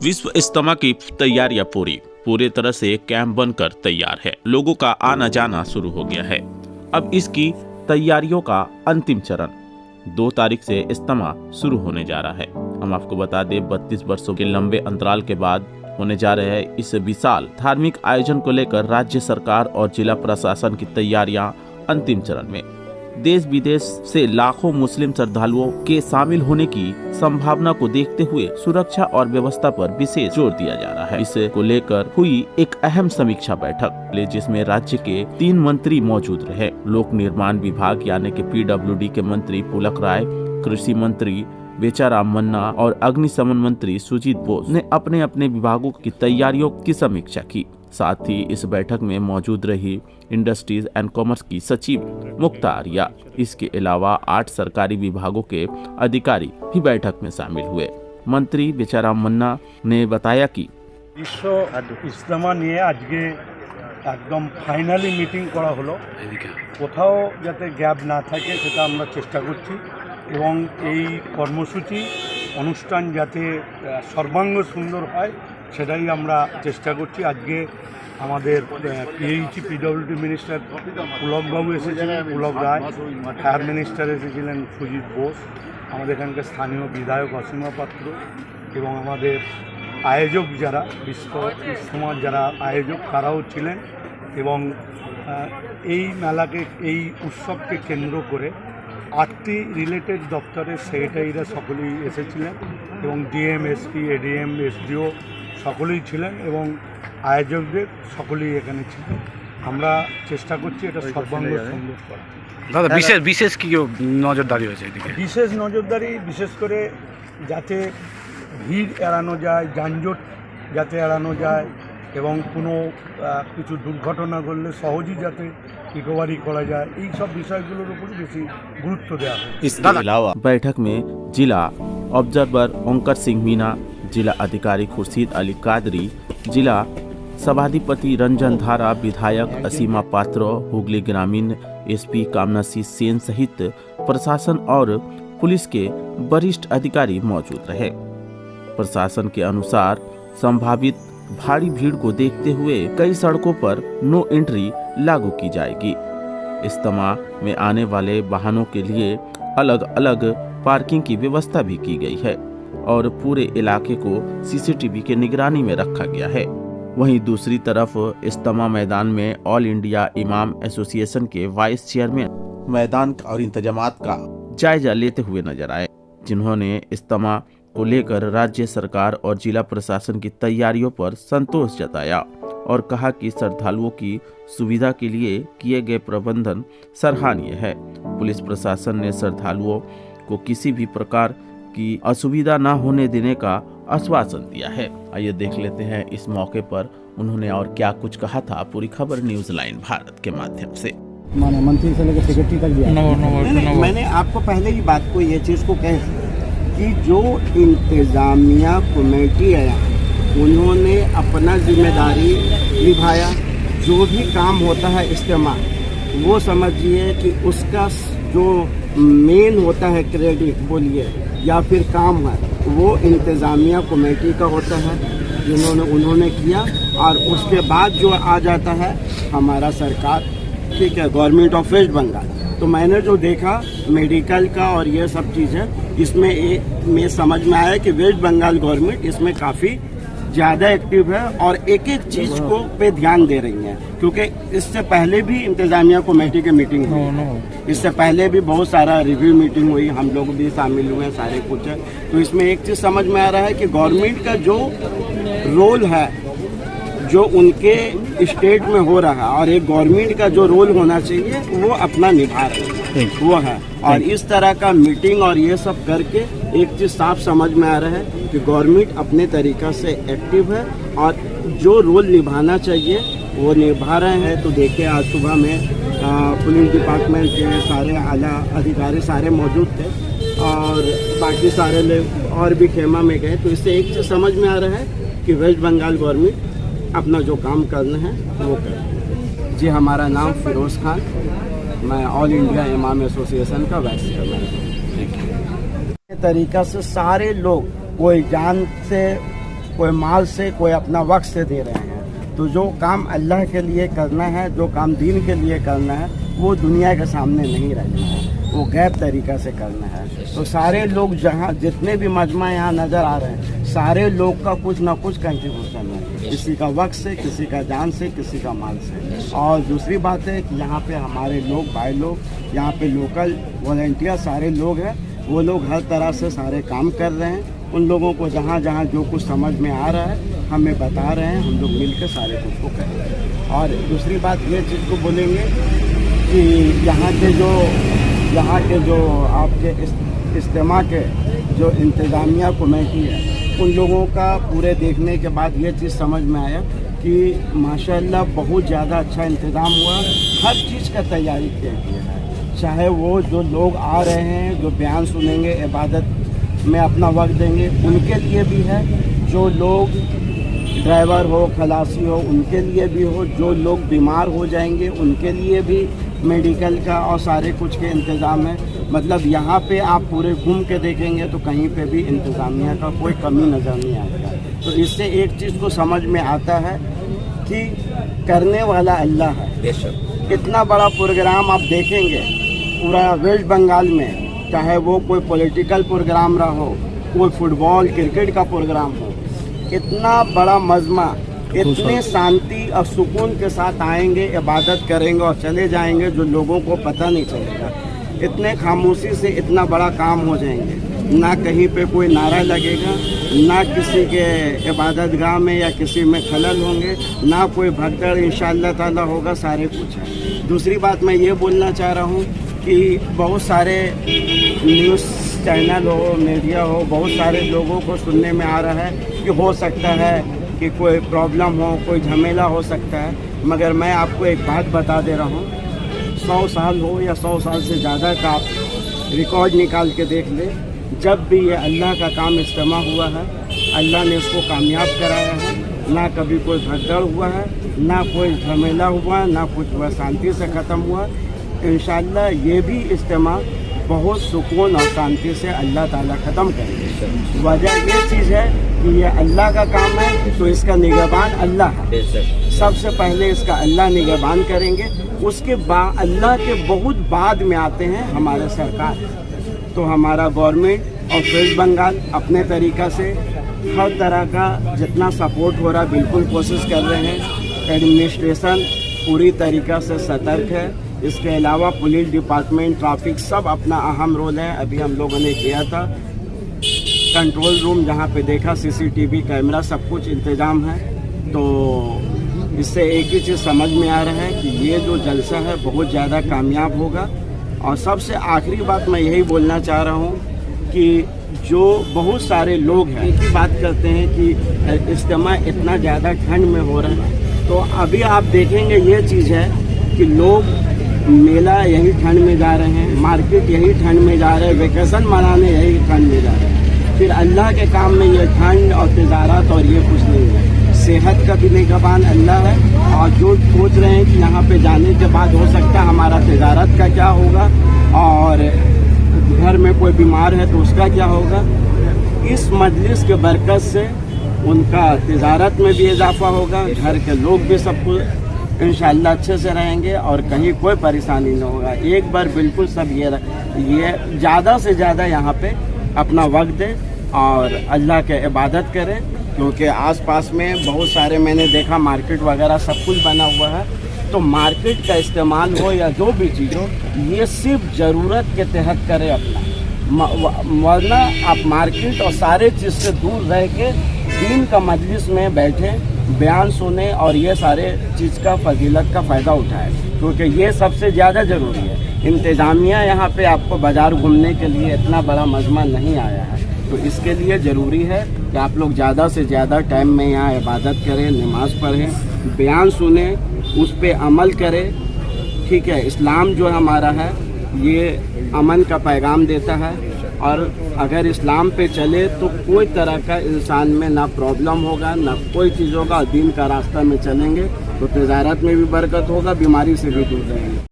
विश्व इज्तिमा की तैयारियां पूरे तरह से कैंप बनकर तैयार है। लोगों का आना जाना शुरू हो गया है। अब इसकी तैयारियों का अंतिम चरण 2 तारीख से इज्तिमा शुरू होने जा रहा है। हम आपको बता दें 32 वर्षों के लंबे अंतराल के बाद होने जा रहे हैं इस विशाल धार्मिक आयोजन को लेकर राज्य सरकार और जिला प्रशासन की तैयारियां अंतिम चरण में। देश विदेश से लाखों मुस्लिम श्रद्धालुओं के शामिल होने की संभावना को देखते हुए सुरक्षा और व्यवस्था पर विशेष जोर दिया जा रहा है। इसको लेकर हुई एक अहम समीक्षा बैठक जिसमें राज्य के 3 मंत्री मौजूद रहे। लोक निर्माण विभाग यानी कि PWD के मंत्री पुलक राय, कृषि मंत्री बेचाराम मन्ना और अग्निशमन मंत्री सुजीत बोस ने अपने अपने विभागों की तैयारियों की समीक्षा की। साथ ही इस बैठक में मौजूद रही इंडस्ट्रीज एंड कॉमर्स की सचिव मुक्ता आर्या। इसके अलावा 8 सरकारी विभागों के अधिकारी भी बैठक में शामिल हुए। मंत्री बेचाराम मन्ना ने बताया कि विश्व इज्तिमा निये आजके एकदम फाइनाली मीटिंग करा हलो, कोथाओ जाते गैप ना थाके सेटा आमरा चेष्टा करछि এবং এই কর্মসূচি অনুষ্ঠান যাতে সর্বাঙ্গ সুন্দর হয় সেটাই আমরা চেষ্টা করছি। আজকে আমাদের PWD মিনিস্টার পুলকবাবু এসেছিলেন, পুলক রায়, ফায়ার মিনিস্টার এসেছিলেন সুজিত বোস, আমাদের এখানকার স্থানীয় বিধায়ক অসীমা পাত্র এবং আমাদের আয়োজক যারা বিশ্ব ইজ্তিমার যারা আয়োজক তারাও ছিলেন। এবং এই মেলাকে এই উৎসবকে কেন্দ্র করে 8টি রিলেটেড দপ্তরের সেক্রেটারিরা সকলেই এসেছিলেন এবং DM, SP, ADM, SDO সকলেই ছিলেন এবং আয়োজকদের সকলেই এখানে ছিলেন। আমরা চেষ্টা করছি এটা সর্বাঙ্গ সুন্দর করা। দাদা বিশেষ কি নজরদারি হয়েছে এদিকে? বিশেষ নজরদারি বিশেষ করে যাতে ভিড় এড়ানো যায়, যানজট যাতে এড়ানো যায় এবং কোনো কিছু দুর্ঘটনা ঘটলে সহজেই যাতে रिकवरी करा जाए, এই সব বিষয়গুলোর উপর বেশি গুরুত্ব দেওয়া হয়। इसके अलावा बैठक में जिला ऑब्जर्वर ओंकार सिंह मीना, जिला अधिकारी खुर्शीद अली कादरी, जिला सभाधिपति रंजन धारा, विधायक असीमा पात्र, हुगली ग्रामीण SP कामनासी सेन सहित प्रशासन और पुलिस के वरिष्ठ अधिकारी मौजूद रहे। प्रशासन के अनुसार संभावित भारी भीड़ को देखते हुए कई सड़कों पर नो एंट्री लागू की जाएगी। इज्तिमा में आने वाले वाहनों के लिए अलग अलग पार्किंग की व्यवस्था भी की गई है और पूरे इलाके को CCTV के निगरानी में रखा गया है। वहीं दूसरी तरफ इज्तिमा मैदान में ऑल इंडिया इमाम एसोसिएशन के वाइस चेयरमैन मैदान और इंतजामात का जायजा लेते हुए नजर आए, जिन्होंने इज्तिमा को लेकर राज्य सरकार और जिला प्रशासन की तैयारियों पर संतोष जताया और कहा कि श्रद्धालुओं की सुविधा के लिए किए गए प्रबंधन सराहनीय है। पुलिस प्रशासन ने श्रद्धालुओं को किसी भी प्रकार की असुविधा न होने देने का आश्वासन दिया है। आइए देख लेते हैं इस मौके पर उन्होंने और क्या कुछ कहा था। पूरी खबर न्यूज लाइन भारत के माध्यम से। मंत्री से लेकर सेक्रेटरी तक दिया। मैंने आपको पहले ही बात को ये चीज़ को कह कि जो इंतज़ामिया कमेटी है उन्होंने अपना जिम्मेदारी निभाया। जो भी काम होता है इज्तिमा, वो समझिए कि उसका जो मेन होता है क्रेडिट बोलिए या फिर काम है वो इंतज़ामिया कमेटी का होता है उन्होंने किया। और उसके बाद जो आ जाता है हमारा सरकार, ठीक है, गवर्नमेंट ऑफ वेस्ट बंगाल। तो मैंने जो देखा मेडिकल का और ये सब चीज़ें, इसमें में समझ में आया कि वेस्ट बंगाल गवर्नमेंट इसमें काफ़ी ज़्यादा एक्टिव है और एक एक चीज़ को पे ध्यान दे रही है। क्योंकि इससे पहले भी इंतज़ामिया कमेटी की मीटिंग हुई, इससे पहले भी बहुत सारा रिव्यू मीटिंग हुई, हम लोग भी शामिल हुए, सारे कुछ है। तो इसमें एक चीज़ समझ में आ रहा है कि गवर्नमेंट का जो रोल है जो उनके स्टेट में हो रहा है और एक गवर्नमेंट का जो रोल होना चाहिए वो अपना निभा रहे हैं, वो है। और इस तरह का मीटिंग और ये सब करके एक चीज़ साफ समझ में आ रहा है कि गवर्नमेंट अपने तरीक़ा से एक्टिव है और जो रोल निभाना चाहिए वो निभा रहे हैं। तो देखिए आज सुबह में पुलिस डिपार्टमेंट के सारे आला अधिकारी सारे मौजूद थे और बाकी सारे लोग और भी खेमा में गए। तो इससे एक चीज़ समझ में आ रहा है कि वेस्ट बंगाल गवर्नमेंट अपना जो काम करना है वो करें। जी, हमारा नाम फिरोज़ खान, मैं ऑल इंडिया इमाम एसोसिएशन का वाइस चेयरमैन हूँ। तरीका से सारे लोग कोई जान से कोई माल से, कोई अपना वक्त से दे रहे हैं। तो जो काम अल्लाह के लिए करना है, जो काम दीन के लिए करना है, वो दुनिया के सामने नहीं रहना है, वो गैर तरीक़ा से करना है। तो सारे लोग जहाँ जितने भी मजमा यहाँ नज़र आ रहे हैं, सारे लोग का कुछ ना कुछ कंट्रीब्यूशन है, किसी का वक्त से, किसी का जान से, किसी का माल से। और दूसरी बात है कि यहाँ पे हमारे लोग, भाई लोग, यहाँ पे लोकल वॉलंटियर सारे लोग हैं, वो लोग हर तरह से सारे काम कर रहे हैं। उन लोगों को जहाँ जहाँ जो कुछ समझ में आ रहा है हमें बता रहे हैं, हम लोग मिलकर सारे कुछ को कर रहे हैं। और दूसरी बात ये चीज़ को बोलेंगे कि यहाँ के जो आपके इज्तिमा के जो इंतज़ामिया कमेटी है, उन लोगों का पूरे देखने के बाद ये चीज़ समझ में आया कि माशाअल्लाह बहुत ज़्यादा अच्छा इंतज़ाम हुआ, हर चीज़ का तैयारी किया गया है। चाहे वो जो लोग आ रहे हैं, जो बयान सुनेंगे, इबादत में अपना वक्त देंगे, उनके लिए भी है, जो लोग ड्राइवर हो, खलासी हो, उनके लिए भी हो, जो लोग बीमार हो जाएंगे उनके लिए भी मेडिकल का और सारे कुछ के इंतज़ाम है। मतलब यहाँ पे आप पूरे घूम के देखेंगे तो कहीं पे भी इंतज़ामिया का कोई कमी नज़र नहीं आता। तो इससे एक चीज़ को समझ में आता है कि करने वाला अल्लाह है। इतना बड़ा प्रोग्राम आप देखेंगे पूरा वेस्ट बंगाल में, चाहे वो कोई पॉलिटिकल प्रोग्राम रहा हो, कोई फुटबॉल क्रिकेट का प्रोग्राम हो, इतना बड़ा मजमा, इतने शांति और सुकून के साथ आएंगे, इबादत करेंगे और चले जाएंगे, जो लोगों को पता नहीं चलेगा। इतने खामोशी से इतना बड़ा काम हो जाएंगे, ना कहीं पे कोई नारा लगेगा, ना किसी के इबादत गाह में या किसी में खलल होंगे, ना कोई भगदड़ इंशाअल्लाह ताला होगा, सारे कुछ है। दूसरी बात मैं ये बोलना चाह रहा हूँ कि बहुत सारे न्यूज़ चैनल हो, मीडिया हो, बहुत सारे लोगों को सुनने में आ रहा है कि हो सकता है कि कोई प्रॉब्लम हो, कोई झमेला हो सकता है, मगर मैं आपको एक बात बता दे रहा हूँ, 100 साल हो या 100 साल से ज़्यादा का आप रिकॉर्ड निकाल के देख ले, जब भी ये अल्लाह का काम इज्तिमा हुआ है, अल्लाह ने इसको कामयाब कराया है। ना कभी कोई भगदड़ हुआ है, ना कोई झमेला हुआ, ना कुछ हुआ, शांति से ख़त्म हुआ। इंशाअल्लाह ये भी इज्तिमा बहुत सुकून और शांति से अल्लाह ताला ख़त्म करेंगे। वजह ये चीज़ है कि ये अल्लाह का काम है, तो इसका निगहबान अल्लाह है। सबसे पहले इसका अल्लाह निगहबान करेंगे, उसके बाद अल्लाह के बहुत बाद में आते हैं हमारे सरकार। तो हमारा गवर्नमेंट और वेस्ट बंगाल अपने तरीक़ा से हर तरह का जितना सपोर्ट हो रहा है बिल्कुल कोशिश कर रहे हैं। एडमिनिस्ट्रेशन पूरी तरीक़ा से सतर्क है। इसके अलावा पुलिस डिपार्टमेंट, ट्रैफिक, सब अपना अहम रोल है। अभी हम लोगों ने किया था कंट्रोल रूम, जहाँ पे देखा CCTV कैमरा, सब कुछ इंतज़ाम है। तो इससे एक ही चीज़ समझ में आ रहा है कि ये जो जलसा है बहुत ज़्यादा कामयाब होगा। और सबसे आखिरी बात मैं यही बोलना चाह रहा हूँ कि जो बहुत सारे लोग हैं एक ही बात करते हैं कि इज्तिमा इतना ज़्यादा ठंड में हो रहा है, तो अभी आप देखेंगे ये चीज़ है कि लोग मेला यही ठंड में जा रहे हैं, मार्केट यही ठंड में जा रहे हैं, वेकेशन मनाने यही ठंड में जा रहे हैं। फिर अल्लाह के काम में ये ठंड और तिजारत और ये कुछ नहीं है। सेहत का भी निगहबान अल्लाह है। और जो सोच रहे हैं कि यहाँ पे जाने के बाद हो सकता है हमारा तिजारत का क्या होगा, और घर में कोई बीमार है तो उसका क्या होगा, इस मजलिस के बरकत से उनका तिजारत में भी इजाफा होगा, घर के लोग भी सब कुछ इंशाअल्लाह अच्छे से रहेंगे और कहीं कोई परेशानी नहीं होगा। एक बार बिल्कुल सब ये ज़्यादा से ज़्यादा यहाँ पे अपना वक्त दें और अल्लाह के इबादत करें, क्योंकि आसपास में बहुत सारे मैंने देखा मार्केट वगैरह सब कुछ बना हुआ है। तो मार्केट का इस्तेमाल हो या जो भी चीज़ हो, ये सिर्फ ज़रूरत के तहत करें अपना, वरना आप मार्केट और सारे चीज़ से दूर रह के दीन का मजलिस में बैठे, बयान सुने और ये सारे चीज़ का फजीलत का फ़ायदा उठाए, क्योंकि ये सबसे ज़्यादा ज़रूरी है। इंतज़ामिया यहाँ पे आपको बाज़ार घूमने के लिए इतना बड़ा मजमा नहीं आया है, तो इसके लिए ज़रूरी है कि आप लोग ज़्यादा से ज़्यादा टाइम में यहाँ इबादत करें, नमाज़ पढ़ें, बयान सुने, उस पर अमल करें। ठीक है, इस्लाम जो हमारा है ये अमन का पैगाम देता है, और अगर इस्लाम पे चले तो कोई तरह का इंसान में ना प्रॉब्लम होगा, ना कोई चीज़ होगा। दीन का रास्ता में चलेंगे तो तिजारत में भी बरकत होगा, बीमारी से भी दूर रहेंगे।